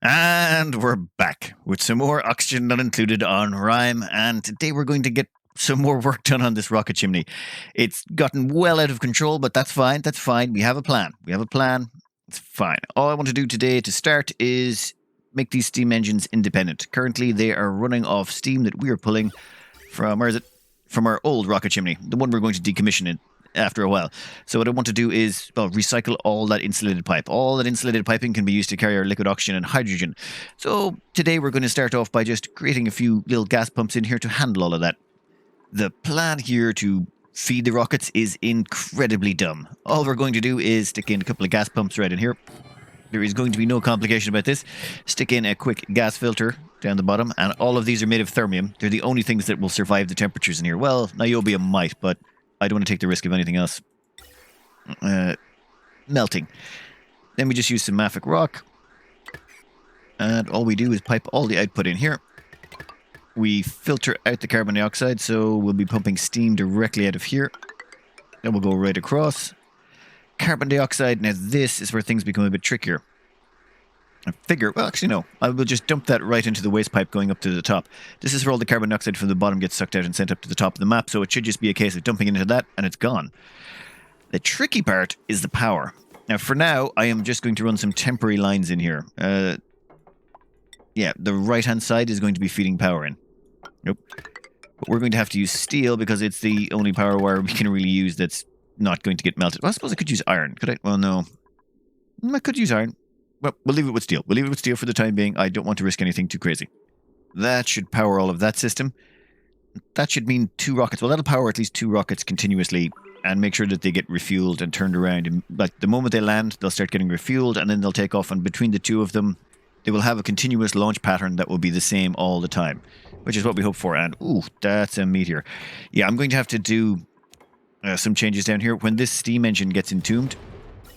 And we're back with some more oxygen not included on Rime, and today we're going to get some more work done on this rocket chimney. It's gotten well out of control, but that's fine, that's fine. We have a plan. It's fine. All I want to do today to start is make these steam engines independent. Currently, they are running off steam that we are pulling from, where is it? From our old rocket chimney, the one we're going to decommission in after a while. So what I want to do is, well, recycle all that insulated pipe. All that insulated piping can be used to carry our liquid oxygen and hydrogen. So today we're going to start off by just creating a few little gas pumps in here to handle all of that. The plan here to feed the rockets is incredibly dumb. All we're going to do is stick in a couple of gas pumps right in here. There is going to be no complication about this. Stick in a quick gas filter down the bottom, and all of these are made of thermium. They're the only things that will survive the temperatures in here. Well, niobium might, but I don't want to take the risk of anything else melting. Then we just use some mafic rock, and all we do is pipe all the output in here. We filter out the carbon dioxide, so we'll be pumping steam directly out of here. Then we'll go right across. Carbon dioxide, now this is where things become a bit trickier. I figure, well actually no, I will just dump that right into the waste pipe going up to the top. This is where all the carbon dioxide from the bottom gets sucked out and sent up to the top of the map, so it should just be a case of dumping into that and it's gone. The tricky part is the power. Now for now, I am just going to run some temporary lines in here. Yeah, the right hand side is going to be feeding power in. Nope. But we're going to have to use steel because it's the only power wire we can really use that's not going to get melted. Well, I suppose I could use iron. Could I? Well, no. I could use iron. Well, we'll leave it with steel. We'll leave it with steel for the time being. I don't want to risk anything too crazy. That should power all of that system. That should mean 2 rockets. Well, that'll power at least 2 rockets continuously and make sure that they get refueled and turned around. And like the moment they land, they'll start getting refueled and then they'll take off. And between the 2 of them, they will have a continuous launch pattern that will be the same all the time, which is what we hope for. And, ooh, that's a meteor. Yeah, I'm going to have to do some changes down here. When this steam engine gets entombed,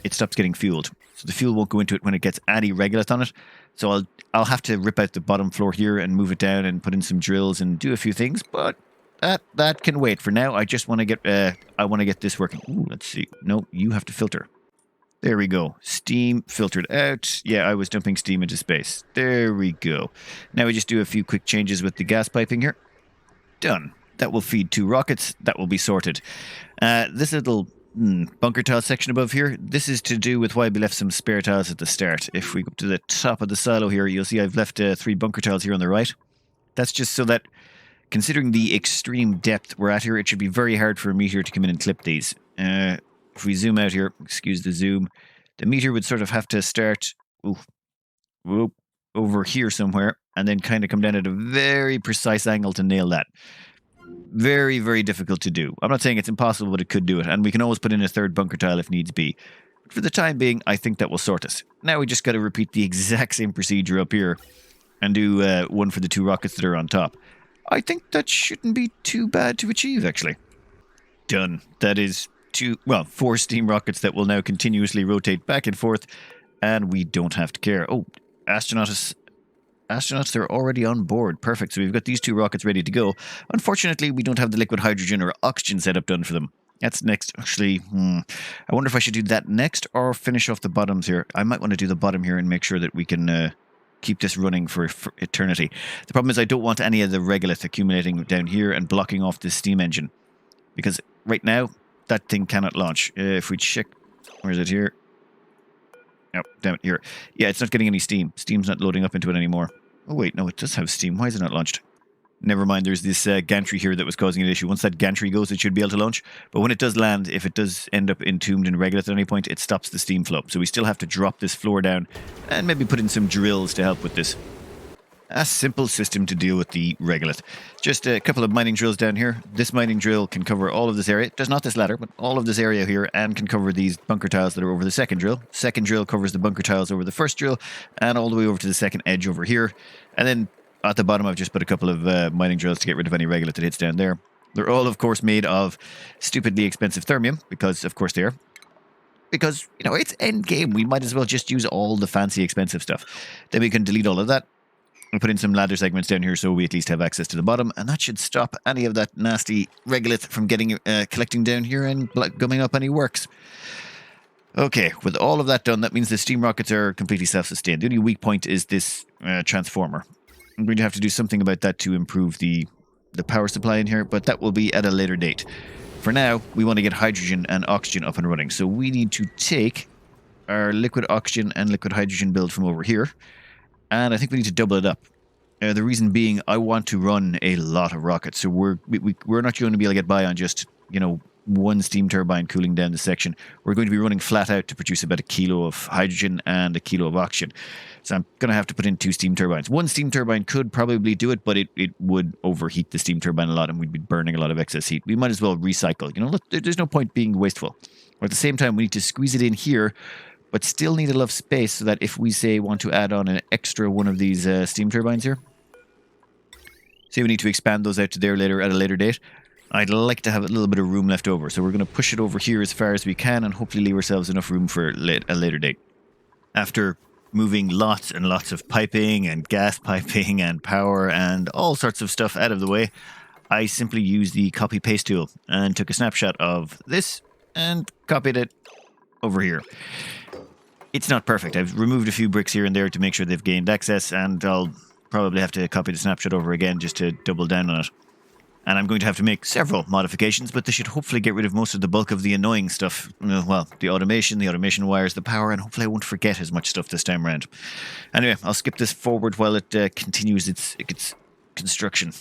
it stops getting fueled. So the fuel won't go into it when it gets any regolith on it. So I'll have to rip out the bottom floor here and move it down and put in some drills and do a few things, but that can wait. For now, I just want to get this working. Ooh, let's see. No, you have to filter. There we go. Steam filtered out. Yeah, I was dumping steam into space. There we go. Now we just do a few quick changes with the gas piping here. Done. That will feed 2 rockets. That will be sorted. This little bunker tile section above here, this is to do with why we left some spare tiles at the start. If we go to the top of the silo here, you'll see I've left 3 bunker tiles here on the right. That's just so that, considering the extreme depth we're at here, it should be very hard for a meteor to come in and clip these. If we zoom out here, excuse the zoom, the meteor would sort of have to start over here somewhere and then kind of come down at a very precise angle to nail that. Very, very difficult to do. I'm not saying it's impossible, but it could do it. And we can always put in a 3rd bunker tile if needs be. But for the time being, I think that will sort us. Now we just got to repeat the exact same procedure up here and do one for the 2 rockets that are on top. I think that shouldn't be too bad to achieve, actually. Done. That is 4 steam rockets that will now continuously rotate back and forth, and we don't have to care. Oh, astronauts, they're already on board. Perfect. So we've got these 2 rockets ready to go. Unfortunately, we don't have the liquid hydrogen or oxygen setup done for them. That's next. Actually, I wonder if I should do that next or finish off the bottoms here. I might want to do the bottom here and make sure that we can keep this running for eternity. The problem is I don't want any of the regolith accumulating down here and blocking off this steam engine, because right now that thing cannot launch. If we check, where is it here? Oh, damn it, here. Yeah, it's not getting any steam. Steam's not loading up into it anymore. Oh, wait, no, it does have steam. Why is it not launched? Never mind, there's this gantry here that was causing an issue. Once that gantry goes, it should be able to launch. But when it does land, if it does end up entombed in regolith at any point, it stops the steam flow. So we still have to drop this floor down and maybe put in some drills to help with this. A simple system to deal with the regolith. Just a couple of mining drills down here. This mining drill can cover all of this area. It does not this ladder, but all of this area here, and can cover these bunker tiles that are over the second drill. Second drill covers the bunker tiles over the first drill, and all the way over to the second edge over here. And then at the bottom, I've just put a couple of mining drills to get rid of any regolith that hits down there. They're all, of course, made of stupidly expensive thermium, because, of course, they are. Because, you know, it's end game. We might as well just use all the fancy, expensive stuff. Then we can delete all of that. We'll put in some ladder segments down here so we at least have access to the bottom, and that should stop any of that nasty regolith from getting collecting down here and gumming up any works. Okay, with all of that done, that means the steam rockets are completely self-sustained. The only weak point is this transformer. I'm going to have to do something about that to improve the power supply in here, but that will be at a later date. For now, we want to get hydrogen and oxygen up and running. So we need to take our liquid oxygen and liquid hydrogen build from over here, and I think we need to double it up. The reason being, I want to run a lot of rockets, so we're not going to be able to get by on just, you know, one steam turbine cooling down the section. We're going to be running flat out to produce about 1 kilo of hydrogen and 1 kilo of oxygen. So I'm going to have to put in 2 steam turbines. One steam turbine could probably do it, but it would overheat the steam turbine a lot and we'd be burning a lot of excess heat. We might as well recycle. You know, look, there's no point being wasteful. But at the same time, we need to squeeze it in here, but still need enough space so that if we, say, want to add on an extra one of these steam turbines here, say we need to expand those out to there later at a later date, I'd like to have a little bit of room left over. So we're going to push it over here as far as we can and hopefully leave ourselves enough room for a later date. After moving lots and lots of piping and gas piping and power and all sorts of stuff out of the way, I simply used the copy-paste tool and took a snapshot of this and copied it over here. It's not perfect. I've removed a few bricks here and there to make sure they've gained access, and I'll probably have to copy the snapshot over again just to double down on it. And I'm going to have to make several modifications, but this should hopefully get rid of most of the bulk of the annoying stuff. Well, the automation wires, the power, and hopefully I won't forget as much stuff this time around. Anyway, I'll skip this forward while it continues its construction.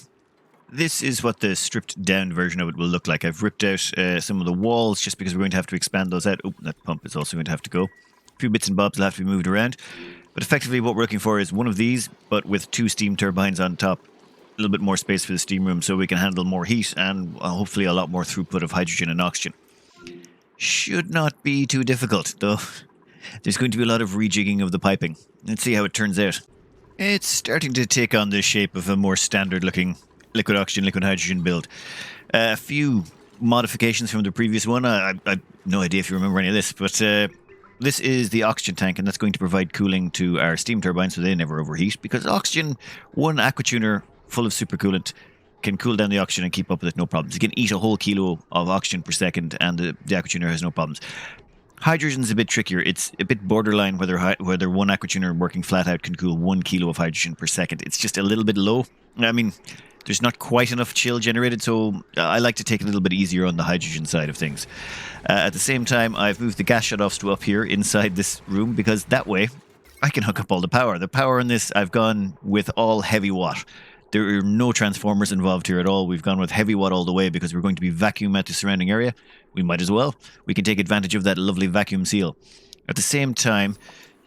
This is what the stripped down version of it will look like. I've ripped out some of the walls just because we're going to have to expand those out. Oh, that pump is also going to have to go. A few bits and bobs will have to be moved around. But effectively what we're looking for is one of these, but with 2 steam turbines on top. A little bit more space for the steam room so we can handle more heat and hopefully a lot more throughput of hydrogen and oxygen. Should not be too difficult, though. There's going to be a lot of rejigging of the piping. Let's see how it turns out. It's starting to take on the shape of a more standard-looking liquid oxygen, liquid hydrogen build. A few modifications from the previous one. I've no idea if you remember any of this, but this is the oxygen tank, and that's going to provide cooling to our steam turbines so they never overheat, because oxygen, one aquatuner full of supercoolant can cool down the oxygen and keep up with it, no problems. You can eat a whole kilo of oxygen per second and the aquatuner has no problems. Hydrogen's a bit trickier. It's a bit borderline whether one aquatuner working flat out can cool 1 kilo of hydrogen per second. It's just a little bit low. I mean, there's not quite enough chill generated, so I like to take it a little bit easier on the hydrogen side of things. At the same time, I've moved the gas shutoffs to up here inside this room because that way I can hook up all the power. The power in this, I've gone with all heavy watt. There are no transformers involved here at all. We've gone with heavy watt all the way because we're going to be vacuum at the surrounding area. We might as well. We can take advantage of that lovely vacuum seal. At the same time,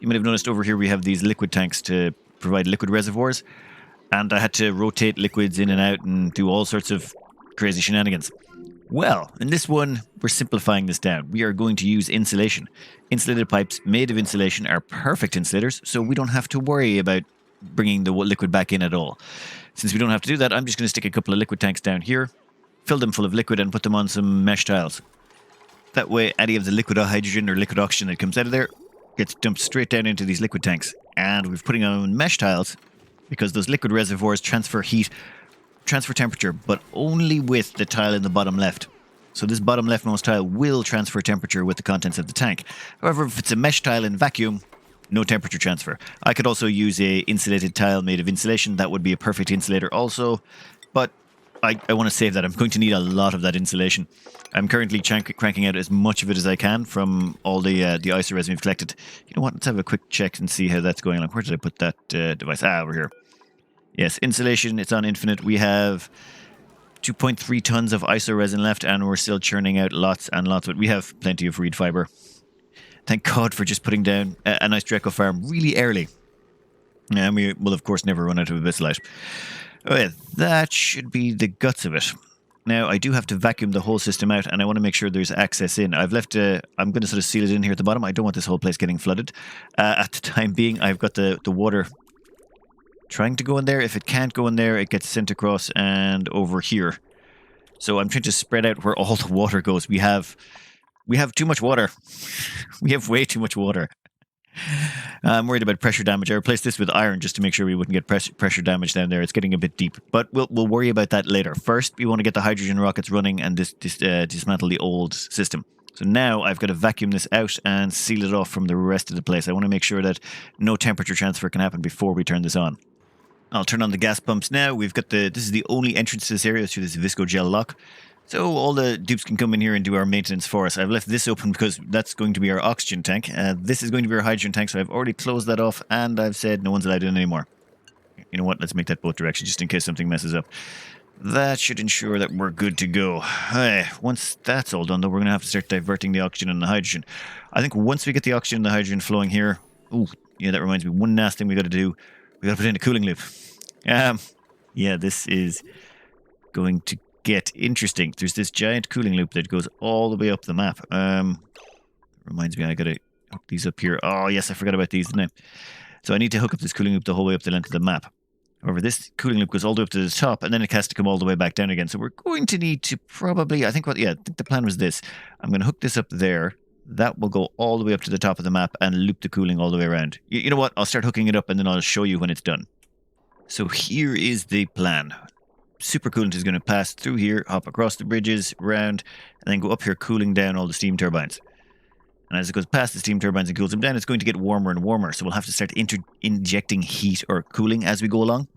you might have noticed over here we have these liquid tanks to provide liquid reservoirs. And I had to rotate liquids in and out and do all sorts of crazy shenanigans. Well, in this one, we're simplifying this down. We are going to use insulation. Insulated pipes made of insulation are perfect insulators, so we don't have to worry about bringing the liquid back in at all. Since we don't have to do that, I'm just going to stick a couple of liquid tanks down here, fill them full of liquid and put them on some mesh tiles. That way, any of the liquid hydrogen or liquid oxygen that comes out of there gets dumped straight down into these liquid tanks. And we're putting on mesh tiles because those liquid reservoirs transfer heat, transfer temperature, but only with the tile in the bottom left. So this bottom leftmost tile will transfer temperature with the contents of the tank. However, if it's a mesh tile in vacuum, no temperature transfer. I could also use a insulated tile made of insulation. That would be a perfect insulator also, but I want to save that. I'm going to need a lot of that insulation. I'm currently cranking out as much of it as I can from all the ISO resin we've collected. You know what? Let's have a quick check and see how that's going along. Where did I put that device? Over here. Yes, insulation. It's on infinite. We have 2.3 tons of ISO resin left, and we're still churning out lots and lots of it. We have plenty of reed fiber. Thank God for just putting down a nice Draco farm really early. And we will, of course, never run out of abyssite. Okay, that should be the guts of it. Now, I do have to vacuum the whole system out, and I want to make sure there's access in. I've left I'm going to sort of seal it in here at the bottom. I don't want this whole place getting flooded. At the time being, I've got the water trying to go in there. If it can't go in there, it gets sent across and over here. So I'm trying to spread out where all the water goes. We have too much water. We have way too much water. I'm worried about pressure damage. I replaced this with iron just to make sure we wouldn't get pressure damage down there. It's getting a bit deep, but we'll worry about that later. First, we want to get the hydrogen rockets running and dismantle the old system. So now I've got to vacuum this out and seal it off from the rest of the place. I want to make sure that no temperature transfer can happen before we turn this on. I'll turn on the gas pumps now. We've got this is the only entrance to this area through this visco gel lock. So all the dupes can come in here and do our maintenance for us. I've left this open because that's going to be our oxygen tank. This is going to be our hydrogen tank, so I've already closed that off, and I've said no one's allowed in anymore. You know what? Let's make that both directions just in case something messes up. That should ensure that we're good to go. Once that's all done, though, we're going to have to start diverting the oxygen and the hydrogen. I think once we get the oxygen and the hydrogen flowing here... Ooh, yeah, that reminds me. One last thing we got to do. We got to put in a cooling loop. Yeah, this is going to get interesting. There's this giant cooling loop that goes all the way up the map. Reminds me, I got to hook these up here. Oh, yes, I forgot about these, didn't I? So I need to hook up this cooling loop the whole way up the length of the map. However, this cooling loop goes all the way up to the top, and then it has to come all the way back down again. So we're going to need to probably, I think the plan was this. I'm going to hook this up there. That will go all the way up to the top of the map and loop the cooling all the way around. You know what? I'll start hooking it up, and then I'll show you when it's done. So here is the plan. Supercoolant is going to pass through here, hop across the bridges, round, and then go up here cooling down all the steam turbines. And as it goes past the steam turbines and cools them down, it's going to get warmer and warmer. So we'll have to start injecting heat or cooling as we go along,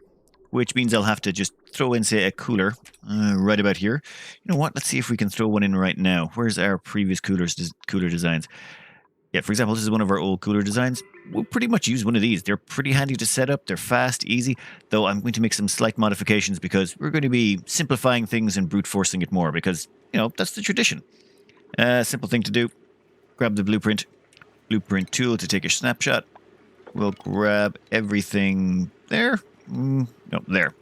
which means I'll have to just throw in, say, a cooler right about here. You know what? Let's see if we can throw one in right now. Where's our previous cooler designs? Yeah, for example, this is one of our old cooler designs. We'll pretty much use one of these. They're pretty handy to set up. They're fast, easy, though I'm going to make some slight modifications because we're going to be simplifying things and brute forcing it more because, you know, that's the tradition. Simple thing to do. Grab the blueprint tool to take a snapshot. We'll grab everything there. No, there.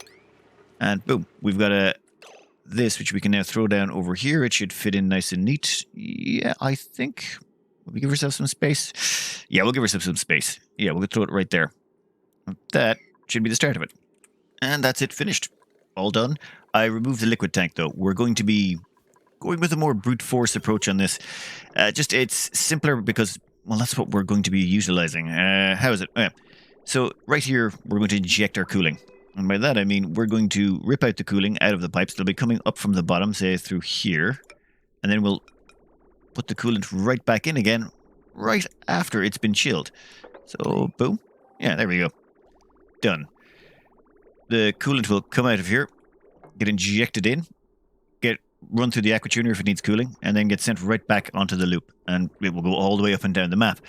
And boom, we've got this, which we can now throw down over here. It should fit in nice and neat. Yeah, I think... Will we give ourselves some space? Yeah, we'll give ourselves some space. Yeah, we'll throw it right there. That should be the start of it. And that's it, finished. All done. I removed the liquid tank, though. We're going to be going with a more brute force approach on this. It's simpler because, well, that's what we're going to be utilizing. How is it? So right here, we're going to inject our cooling. And by that, I mean we're going to rip out the cooling out of the pipes. They'll be coming up from the bottom, say, through here. And then we'll put the coolant right back in again, right after it's been chilled. So, boom. Yeah, there we go. Done. The coolant will come out of here, get injected in, get run through the aqua tuner if it needs cooling, and then get sent right back onto the loop. And it will go all the way up and down the map.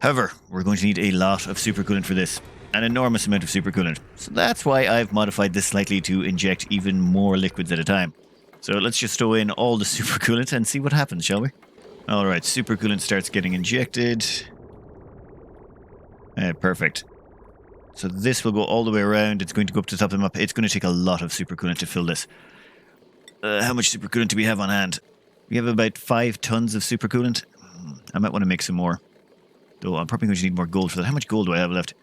However, we're going to need a lot of supercoolant for this. An enormous amount of supercoolant. So that's why I've modified this slightly to inject even more liquids at a time. So let's just throw in all the supercoolant and see what happens, shall we? Alright, supercoolant starts getting injected. Perfect. So this will go all the way around. It's going to go up to the top of the map. It's going to take a lot of supercoolant to fill this. How much supercoolant do we have on hand? We have about 5 tons of supercoolant. I might want to make some more. Though I'm probably going to need more gold for that. How much gold do I have left?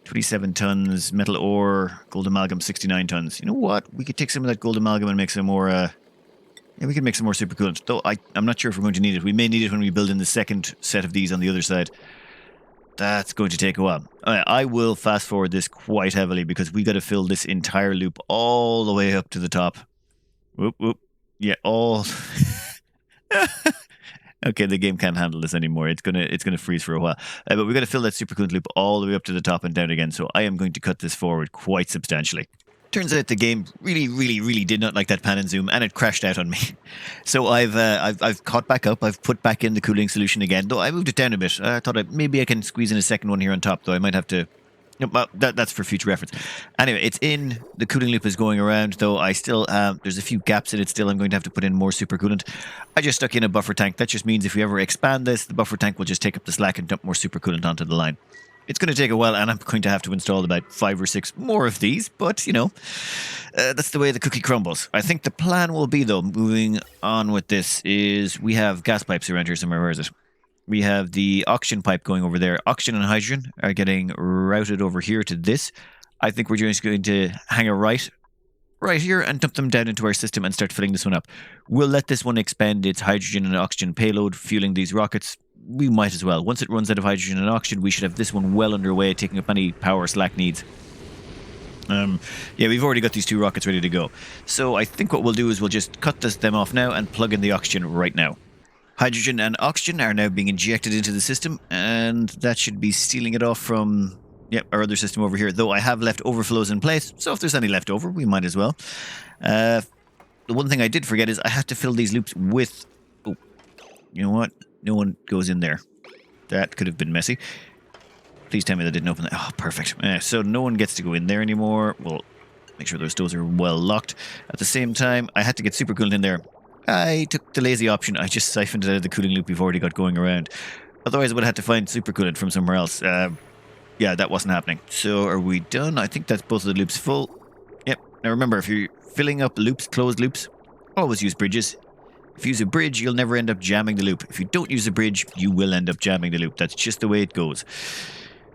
27 tons. Metal ore. Gold amalgam, 69 tons. You know what? We could take some of that gold amalgam and make some more... Yeah, we can make some more supercoolant, though I'm not sure if we're going to need it. We may need it when we build in the second set of these on the other side. That's going to take a while. I will fast forward this quite heavily because we got to fill this entire loop all the way up to the top. Whoop, whoop. Yeah, all... Okay, the game can't handle this anymore. It's gonna freeze for a while. But we got to fill that supercoolant loop all the way up to the top and down again, so I am going to cut this forward quite substantially. Turns out the game really did not like that pan and zoom, and it crashed out on me. So I've caught back up. I've put back in the cooling solution again, though I moved it down a bit. I thought maybe I can squeeze in a second one here on top, though I might have to... Well, that's for future reference. Anyway, it's in. The cooling loop is going around, though I still... there's a few gaps in it still. I'm going to have to put in more supercoolant. I just stuck in a buffer tank. That just means if we ever expand this, the buffer tank will just take up the slack and dump more supercoolant onto the line. It's going to take a while, and I'm going to have to install about 5 or 6 more of these, but, you know, that's the way the cookie crumbles. I think the plan will be, though, moving on with this, is we have gas pipes around here somewhere. Where is it? We have the oxygen pipe going over there. Oxygen and hydrogen are getting routed over here to this. I think we're just going to hang a right here and dump them down into our system and start filling this one up. We'll let this one expend its hydrogen and oxygen payload, fueling these rockets. We might as well. Once it runs out of hydrogen and oxygen, we should have this one well underway, taking up any power slack needs. Yeah, we've already got these 2 rockets ready to go. So I think what we'll do is we'll just cut them off now and plug in the oxygen right now. Hydrogen and oxygen are now being injected into the system, and that should be sealing it off from our other system over here, though I have left overflows in place, so if there's any left over, we might as well. The one thing I did forget is I have to fill these loops with... Oh, you know what? No one goes in there. That could have been messy. Please tell me that didn't open that. Oh, perfect. So no one gets to go in there anymore. We'll make sure those doors are well locked. At the same time, I had to get supercoolant in there. I took the lazy option. I just siphoned it out of the cooling loop we've already got going around. Otherwise, I would have had to find supercoolant from somewhere else. Yeah, that wasn't happening. So are we done? I think that's both of the loops full. Yep. Now remember, if you're filling up loops, closed loops, always use bridges. If you use a bridge, you'll never end up jamming the loop. If you don't use a bridge, you will end up jamming the loop. That's just the way it goes.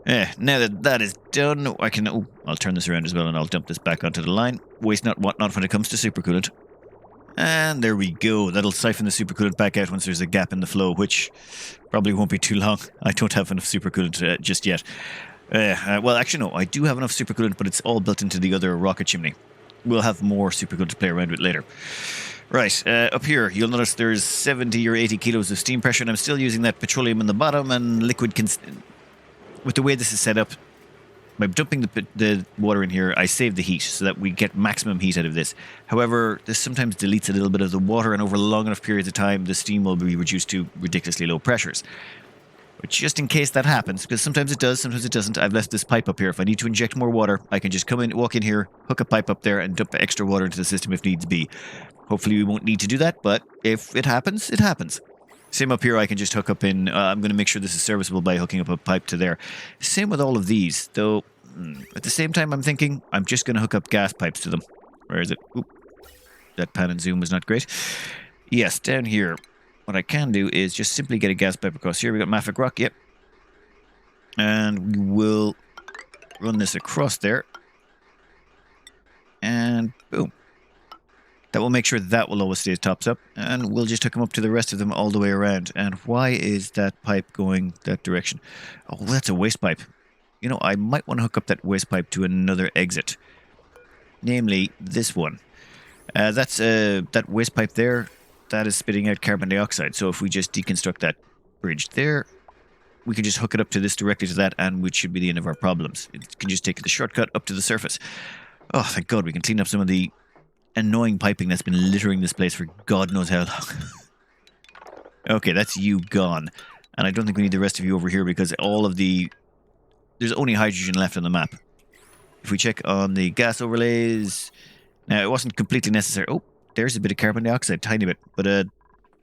Now that that is done, I can... Oh, I'll turn this around as well and I'll dump this back onto the line. Waste not, what not when it comes to supercoolant. And there we go. That'll siphon the supercoolant back out once there's a gap in the flow, which probably won't be too long. I don't have enough supercoolant just yet. Well, actually, no. I do have enough supercoolant, but it's all built into the other rocket chimney. We'll have more supercoolant to play around with later. Right, up here, you'll notice there's 70 or 80 kilos of steam pressure, and I'm still using that petroleum in the bottom and liquid... With the way this is set up, by dumping the water in here, I save the heat so that we get maximum heat out of this. However, this sometimes deletes a little bit of the water, and over long enough periods of time, the steam will be reduced to ridiculously low pressures. But just in case that happens, because sometimes it does, sometimes it doesn't, I've left this pipe up here. If I need to inject more water, I can just come in, walk in here, hook a pipe up there, and dump extra water into the system if needs be. Hopefully we won't need to do that, but if it happens, it happens. Same up here, I can just hook up in... I'm going to make sure this is serviceable by hooking up a pipe to there. Same with all of these, though at the same time I'm thinking I'm just going to hook up gas pipes to them. Where is it? Oop. That pan and zoom was not great. Yes, down here, what I can do is just simply get a gas pipe across here. We got mafic rock, yep. And we will run this across there. And boom. That will make sure that will always stay tops up, and we'll just hook them up to the rest of them all the way around. And why is that pipe going that direction? Oh, that's a waste pipe. You know, I might want to hook up that waste pipe to another exit. Namely, this one. That's that waste pipe there, that is spitting out carbon dioxide. So if we just deconstruct that bridge there, we can just hook it up to this directly to that, and which should be the end of our problems. It can just take the shortcut up to the surface. Oh, thank God, we can clean up some of the annoying piping that's been littering this place for God knows how long. Okay, that's you gone. And I don't think we need the rest of you over here because all of the... There's only hydrogen left on the map. If we check on the gas overlays... Now, it wasn't completely necessary. Oh, there's a bit of carbon dioxide, tiny bit. But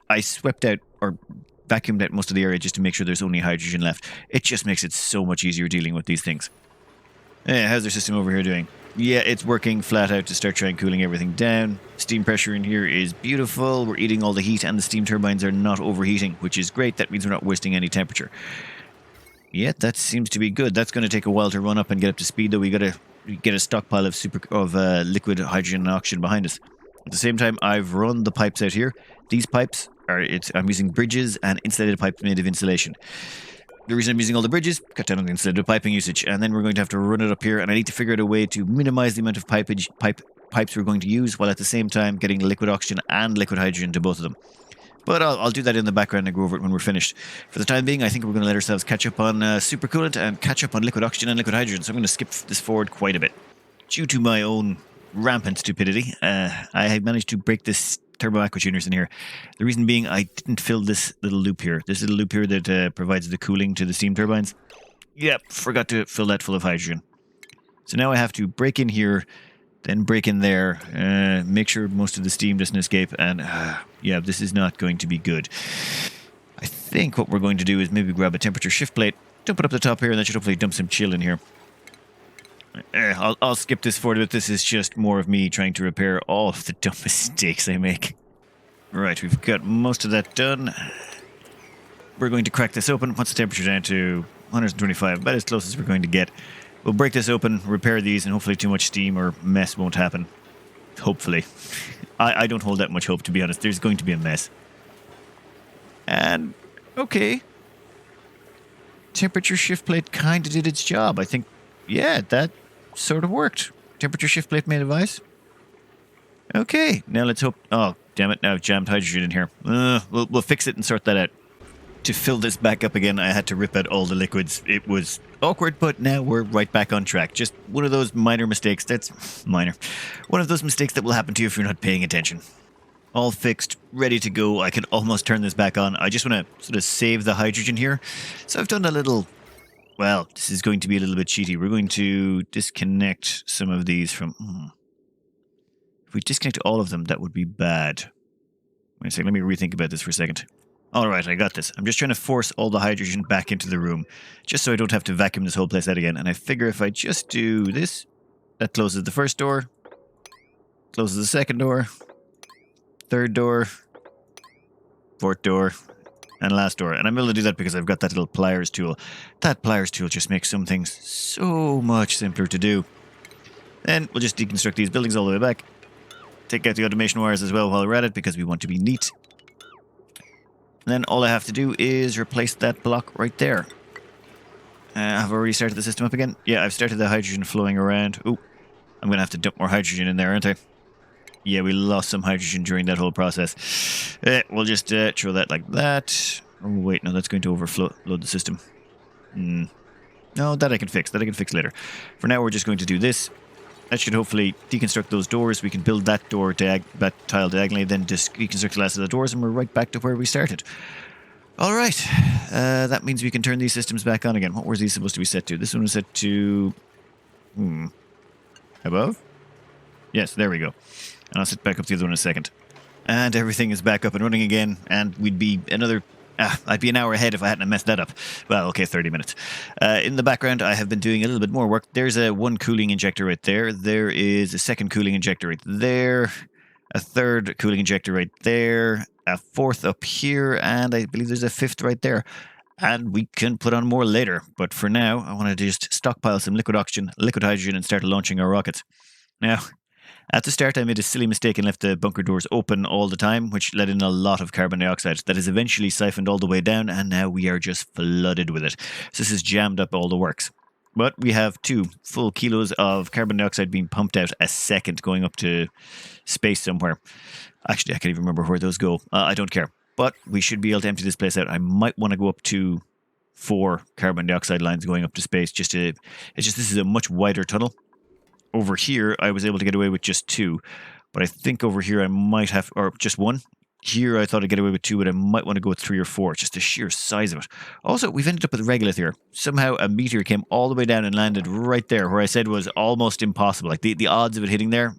I swept out, or vacuumed out most of the area just to make sure there's only hydrogen left. It just makes it so much easier dealing with these things. How's their system over here doing? Yeah, it's working flat out to start trying cooling everything down. Steam pressure in here is beautiful. We're eating all the heat and the steam turbines are not overheating, which is great. That means we're not wasting any temperature. Yeah, that seems to be good. That's going to take a while to run up and get up to speed, though. We got to get a stockpile of liquid hydrogen and oxygen behind us. At the same time, I've run the pipes out here. These pipes are... I'm using bridges and insulated pipes made of insulation. The reason I'm using all the bridges, cut down on the insulated piping usage, and then we're going to have to run it up here, and I need to figure out a way to minimize the amount of pipes we're going to use, while at the same time getting liquid oxygen and liquid hydrogen to both of them. But I'll do that in the background and go over it when we're finished. For the time being, I think we're going to let ourselves catch up on supercoolant and catch up on liquid oxygen and liquid hydrogen, so I'm going to skip this forward quite a bit. Due to my own rampant stupidity, I have managed to break this turbo aqua tuners in here. The reason being I didn't fill this little loop here. This little loop here that provides the cooling to the steam turbines. Yep, forgot to fill that full of hydrogen. So now I have to break in here, then break in there, make sure most of the steam doesn't escape, and yeah, this is not going to be good. I think what we're going to do is maybe grab a temperature shift plate, dump it up the top here, and that should hopefully dump some chill in here. I'll skip this forward a bit. This is just more of me trying to repair all of the dumb mistakes I make. Right, we've got most of that done. We're going to crack this open. Once the temperature down to 125, about as close as we're going to get. We'll break this open, repair these, and hopefully too much steam or mess won't happen. Hopefully. I don't hold that much hope, to be honest. There's going to be a mess. And, okay. Temperature shift plate kind of did its job. I think, yeah, that sort of worked. Temperature shift plate made of ice. Okay, now let's hope... Oh, damn it, now I've jammed hydrogen in here. We'll fix it and sort that out. To fill this back up again, I had to rip out all the liquids. It was awkward, but now we're right back on track. Just one of those minor mistakes. That's minor. One of those mistakes that will happen to you if you're not paying attention. All fixed, ready to go. I can almost turn this back on. I just want to sort of save the hydrogen here. So I've done a little... Well, this is going to be a little bit cheaty. We're going to disconnect some of these from... If we disconnect all of them, that would be bad. Wait a second, let me rethink about this for a second. Alright, I got this. I'm just trying to force all the hydrogen back into the room, just so I don't have to vacuum this whole place out again. And I figure if I just do this, that closes the first door, closes the second door, third door, fourth door, and last door. And I'm able to do that because I've got that little pliers tool. That pliers tool just makes some things so much simpler to do. Then we'll just deconstruct these buildings all the way back. Take out the automation wires as well while we're at it because we want to be neat. And then all I have to do is replace that block right there. I've already started the system up again. Yeah, I've started the hydrogen flowing around. Ooh, I'm going to have to dump more hydrogen in there, aren't I? Yeah, we lost some hydrogen during that whole process. We'll just throw that like that. Oh, wait, no, that's going to overflow load the system. No, that I can fix. That I can fix later. For now, we're just going to do this. That should hopefully deconstruct those doors. We can build that door, that tile diagonally, then just deconstruct the last of the doors, and we're right back to where we started. All right. That means we can turn these systems back on again. What were these supposed to be set to? This one was set to... Above? Yes, there we go. And I'll set back up the other one in a second. And everything is back up and running again, and we'd be another... I'd be an hour ahead if I hadn't messed that up. Well, okay, 30 minutes. In the background, I have been doing a little bit more work. There's one cooling injector right there. There is a second cooling injector right there. A third cooling injector right there. A fourth up here. And I believe there's a fifth right there. And we can put on more later. But for now, I want to just stockpile some liquid oxygen, liquid hydrogen, and start launching our rockets. Now... At the start, I made a silly mistake and left the bunker doors open all the time, which let in a lot of carbon dioxide that is eventually siphoned all the way down, and now we are just flooded with it. So this has jammed up all the works. But we have 2 full kilos of carbon dioxide being pumped out a second going up to space somewhere. Actually, I can't even remember where those go. I don't care. But we should be able to empty this place out. I might want to go up to 4 carbon dioxide lines going up to space. This is a much wider tunnel. Over here, I was able to get away with just 2. But I think over here I might have... Or just 1. Here I thought I'd get away with 2, but I might want to go with 3 or 4. Just the sheer size of it. Also, we've ended up with a regolith here. Somehow a meteor came all the way down and landed right there, where I said was almost impossible. Like, the odds of it hitting there...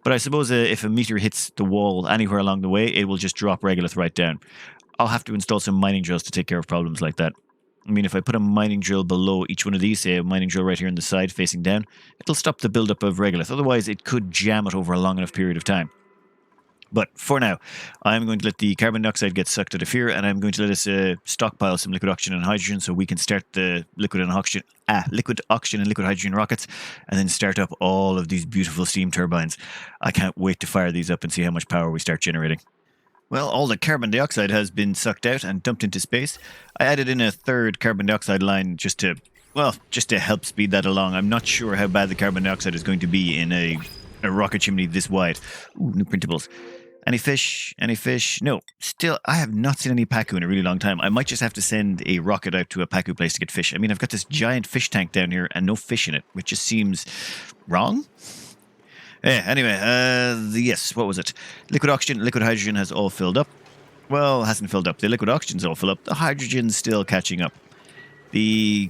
But I suppose if a meteor hits the wall anywhere along the way, it will just drop regolith right down. I'll have to install some mining drills to take care of problems like that. I mean, if I put a mining drill below each one of these, say a mining drill right here on the side facing down, it'll stop the buildup of regolith. Otherwise, it could jam it over a long enough period of time. But for now, I'm going to let the carbon dioxide get sucked out of here, and I'm going to let us stockpile some liquid oxygen and hydrogen so we can start the liquid oxygen and liquid hydrogen rockets, and then start up all of these beautiful steam turbines. I can't wait to fire these up and see how much power we start generating. Well, all the carbon dioxide has been sucked out and dumped into space. I added in a third carbon dioxide line just to help speed that along. I'm not sure how bad the carbon dioxide is going to be in a rocket chimney this wide. Ooh, new printables. Any fish? Any fish? No. Still, I have not seen any pacu in a really long time. I might just have to send a rocket out to a pacu place to get fish. I mean, I've got this giant fish tank down here and no fish in it, which just seems wrong. Anyway, yes, what was it? Liquid oxygen, liquid hydrogen has all filled up. Well, hasn't filled up. The liquid oxygen's all filled up. The hydrogen's still catching up. The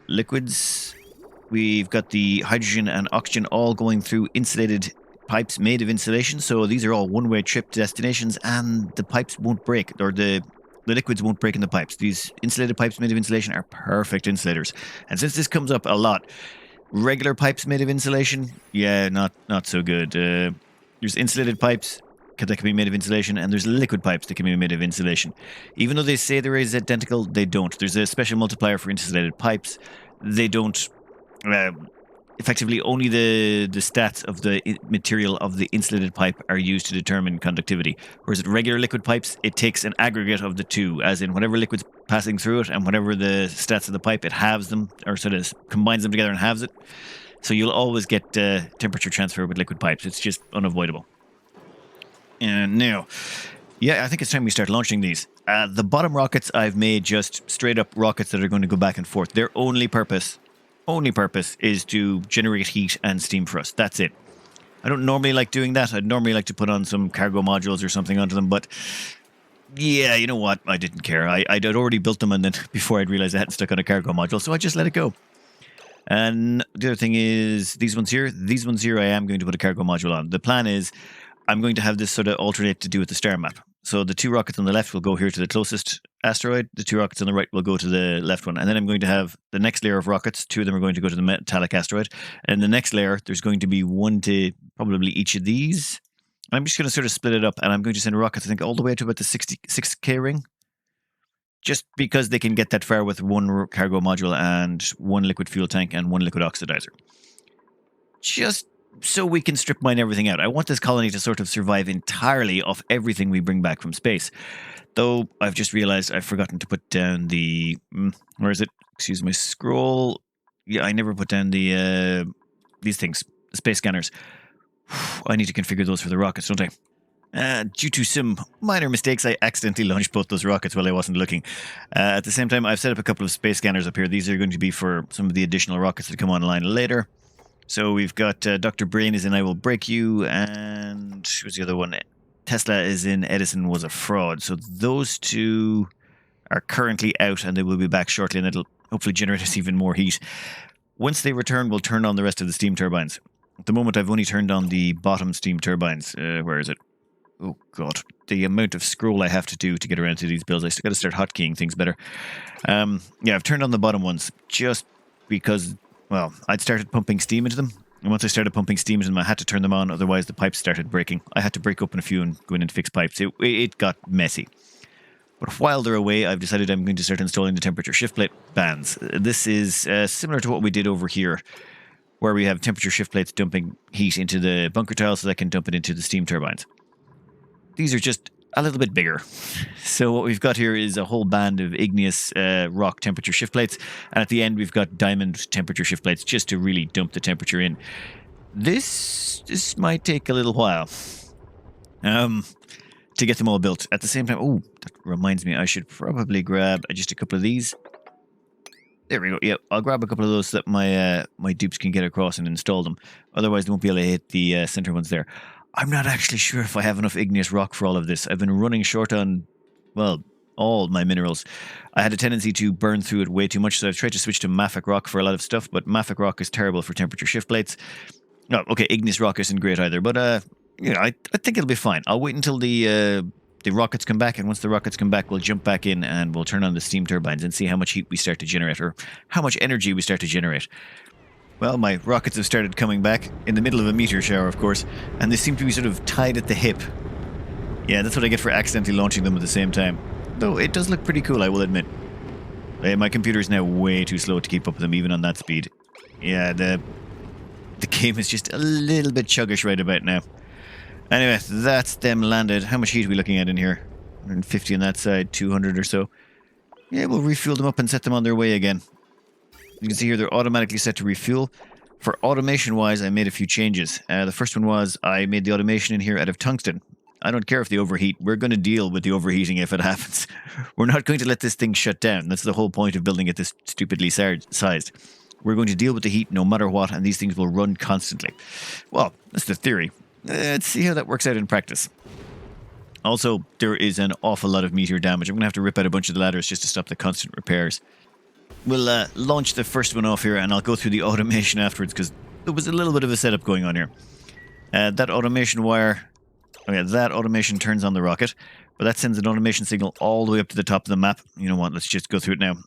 liquids, we've got the hydrogen and oxygen all going through insulated pipes made of insulation. So these are all one-way trip destinations, and the pipes won't break, or the liquids won't break in the pipes. These insulated pipes made of insulation are perfect insulators. And since this comes up a lot, regular pipes made of insulation, yeah, not so good. There's insulated pipes that can be made of insulation, and there's liquid pipes that can be made of insulation. Even though they say they're identical, they don't. There's a special multiplier for insulated pipes. They don't... effectively, only the stats of the material of the insulated pipe are used to determine conductivity. Whereas at regular liquid pipes, it takes an aggregate of the two, as in whatever liquid's passing through it and whatever the stats of the pipe, it halves them, or sort of combines them together and halves it. So you'll always get temperature transfer with liquid pipes. It's just unavoidable. And now, yeah, I think it's time we start launching these. The bottom rockets I've made just straight up rockets that are going to go back and forth. Their only purpose is to generate heat and steam for us. That's it. I don't normally like doing that. I'd normally like to put on some cargo modules or something onto them, but yeah, you know what? I didn't care. I'd already built them, and then before I'd realized I hadn't stuck on a cargo module, so I just let it go. And the other thing is these ones here I am going to put a cargo module on. The plan is I'm going to have this sort of alternate to do with the star map. So the 2 rockets on the left will go here to the closest asteroid. The 2 rockets on the right will go to the left one. And then I'm going to have the next layer of rockets. 2 of them are going to go to the metallic asteroid. And the next layer, there's going to be 1 to probably each of these. I'm just going to sort of split it up, and I'm going to send rockets, I think, all the way to about the 66K ring. Just because they can get that far with 1 cargo module and 1 liquid fuel tank and 1 liquid oxidizer. Just so we can strip mine everything out. I want this colony to sort of survive entirely off everything we bring back from space. Though I've just realized I've forgotten to put down the... where is it? Excuse my scroll. Yeah, I never put down the... these things. The space scanners. I need to configure those for the rockets, don't I? Due to some minor mistakes, I accidentally launched both those rockets while I wasn't looking. At the same time, I've set up a couple of space scanners up here. These are going to be for some of the additional rockets that come online later. So we've got Dr. Brain is in I Will Break You, and who's the other one? Tesla is in Edison Was a Fraud. So those 2 are currently out, and they will be back shortly, and it'll hopefully generate us even more heat. Once they return, we'll turn on the rest of the steam turbines. At the moment, I've only turned on the bottom steam turbines. Where is it? Oh, God. The amount of scroll I have to do to get around to these builds. I still got to start hotkeying things better. Yeah, I've turned on the bottom ones just because, well, I'd started pumping steam into them. And once I started pumping steam into them, I had to turn them on. Otherwise, the pipes started breaking. I had to break open a few and go in and fix pipes. It got messy. But while they're away, I've decided I'm going to start installing the temperature shift plate bands. This is similar to what we did over here, where we have temperature shift plates dumping heat into the bunker tiles so that can dump it into the steam turbines. These are just a little bit bigger. So what we've got here is a whole band of igneous rock temperature shift plates. And at the end, we've got diamond temperature shift plates just to really dump the temperature in. This might take a little while to get them all built. At the same time, oh, that reminds me, I should probably grab just a couple of these. There we go. Yeah, I'll grab a couple of those so that my dupes can get across and install them. Otherwise, they won't be able to hit the center ones there. I'm not actually sure if I have enough igneous rock for all of this. I've been running short on, well, all my minerals. I had a tendency to burn through it way too much, so I've tried to switch to mafic rock for a lot of stuff, but mafic rock is terrible for temperature shift plates. No, okay, igneous rock isn't great either, but you know, I think it'll be fine. I'll wait until the rockets come back, and once the rockets come back, we'll jump back in and we'll turn on the steam turbines and see how much heat we start to generate, or how much energy we start to generate. Well, my rockets have started coming back in the middle of a meteor shower, of course, and they seem to be sort of tied at the hip. Yeah, that's what I get for accidentally launching them at the same time. Though it does look pretty cool, I will admit. My computer is now way too slow to keep up with them, even on that speed. Yeah, the game is just a little bit chuggish right about now. Anyway, that's them landed. How much heat are we looking at in here? 150 on that side, 200 or so. Yeah, we'll refuel them up and set them on their way again. You can see here they're automatically set to refuel. For automation-wise, I made a few changes. The first one was I made the automation in here out of tungsten. I don't care if they overheat. We're going to deal with the overheating if it happens. We're not going to let this thing shut down. That's the whole point of building it this stupidly sized. We're going to deal with the heat no matter what, and these things will run constantly. Well, that's the theory. Let's see how that works out in practice. Also, there is an awful lot of meteor damage. I'm going to have to rip out a bunch of the ladders just to stop the constant repairs. We'll launch the first one off here, and I'll go through the automation afterwards, because there was a little bit of a setup going on here. That automation wire... Okay, that automation turns on the rocket, but that sends an automation signal all the way up to the top of the map. You know what, let's just go through it now.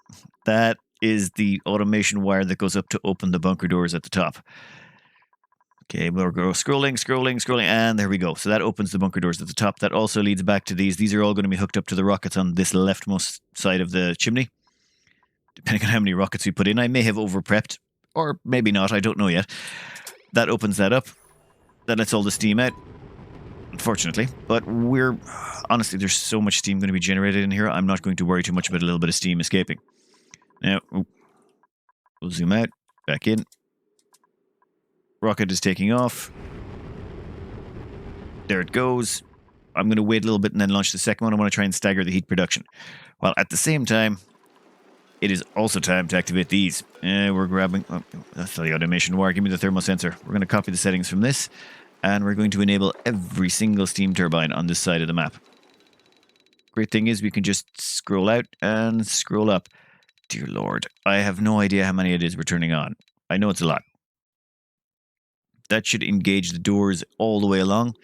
That is the automation wire that goes up to open the bunker doors at the top. Okay, we'll go scrolling, and there we go. So that opens the bunker doors at the top. That also leads back to these. These are all going to be hooked up to the rockets on this leftmost side of the chimney. Depending on how many rockets we put in, I may have over-prepped, or maybe not, I don't know yet. That opens that up. That lets all the steam out, unfortunately. But honestly, there's so much steam going to be generated in here, I'm not going to worry too much about a little bit of steam escaping. Now, we'll zoom out, back in. Rocket is taking off. There it goes. I'm going to wait a little bit and then launch the second one. I want to try and stagger the heat production. While at the same time, it is also time to activate these. We're grabbing... Oh, that's the automation wire. Give me the thermal sensor. We're going to copy the settings from this, and we're going to enable every single steam turbine on this side of the map. Great thing is we can just scroll out and scroll up. Dear Lord, I have no idea how many it is we're turning on. I know it's a lot. That should engage the doors all the way along.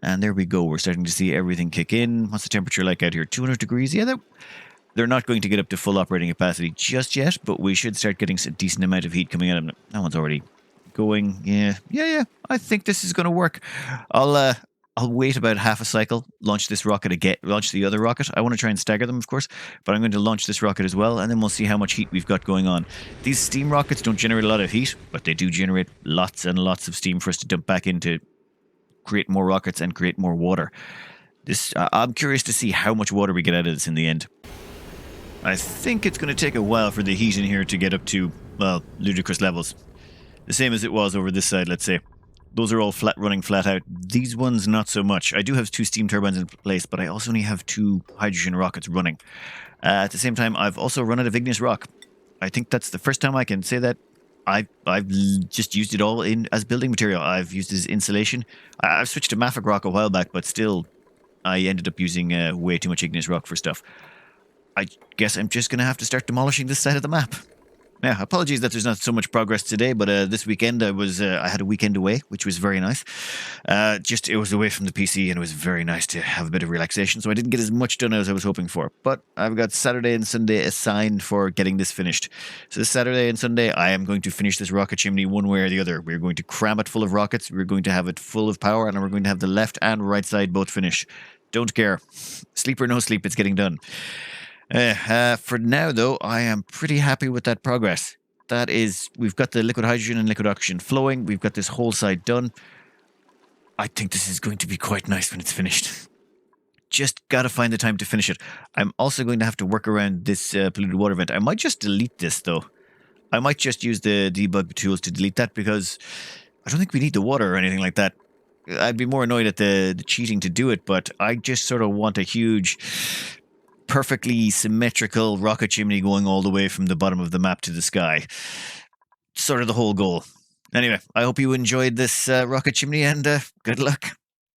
And there we go. We're starting to see everything kick in. What's the temperature like out here? 200 degrees? Yeah, they're not going to get up to full operating capacity just yet, but we should start getting a decent amount of heat coming out of them. That one's already going. Yeah. I think this is going to work. I'll wait about half a cycle, launch this rocket again, launch the other rocket. I want to try and stagger them, of course, but I'm going to launch this rocket as well, and then we'll see how much heat we've got going on. These steam rockets don't generate a lot of heat, but they do generate lots and lots of steam for us to dump back into create more rockets and create more water. I'm curious to see how much water we get out of this in the end. I think it's going to take a while for the heat in here to get up to, well, ludicrous levels. The same as it was over this side, let's say. Those are all running flat out. These ones, not so much. I do have 2 steam turbines in place, but I also only have 2 hydrogen rockets running. At the same time, I've also run out of igneous rock. I think that's the first time I can say that. I've just used it all as building material. I've used it as insulation. I've switched to mafic rock a while back, but still, I ended up using way too much igneous rock for stuff. I guess I'm just going to have to start demolishing this side of the map. Yeah, apologies that there's not so much progress today, but this weekend I had a weekend away, which was very nice. It was away from the PC, and it was very nice to have a bit of relaxation, so I didn't get as much done as I was hoping for. But I've got Saturday and Sunday assigned for getting this finished. So this Saturday and Sunday, I am going to finish this rocket chimney one way or the other. We're going to cram it full of rockets, we're going to have it full of power, and we're going to have the left and right side both finished. Don't care. Sleep or no sleep, it's getting done. For now, though, I am pretty happy with that progress. That is, we've got the liquid hydrogen and liquid oxygen flowing. We've got this whole side done. I think this is going to be quite nice when it's finished. Just gotta find the time to finish it. I'm also going to have to work around this polluted water vent. I might just delete this, though. I might just use the debug tools to delete that, because I don't think we need the water or anything like that. I'd be more annoyed at the cheating to do it, but I just sort of want a huge, perfectly symmetrical rocket chimney going all the way from the bottom of the map to the sky. Sort of the whole goal. Anyway, I hope you enjoyed this rocket chimney, and good luck.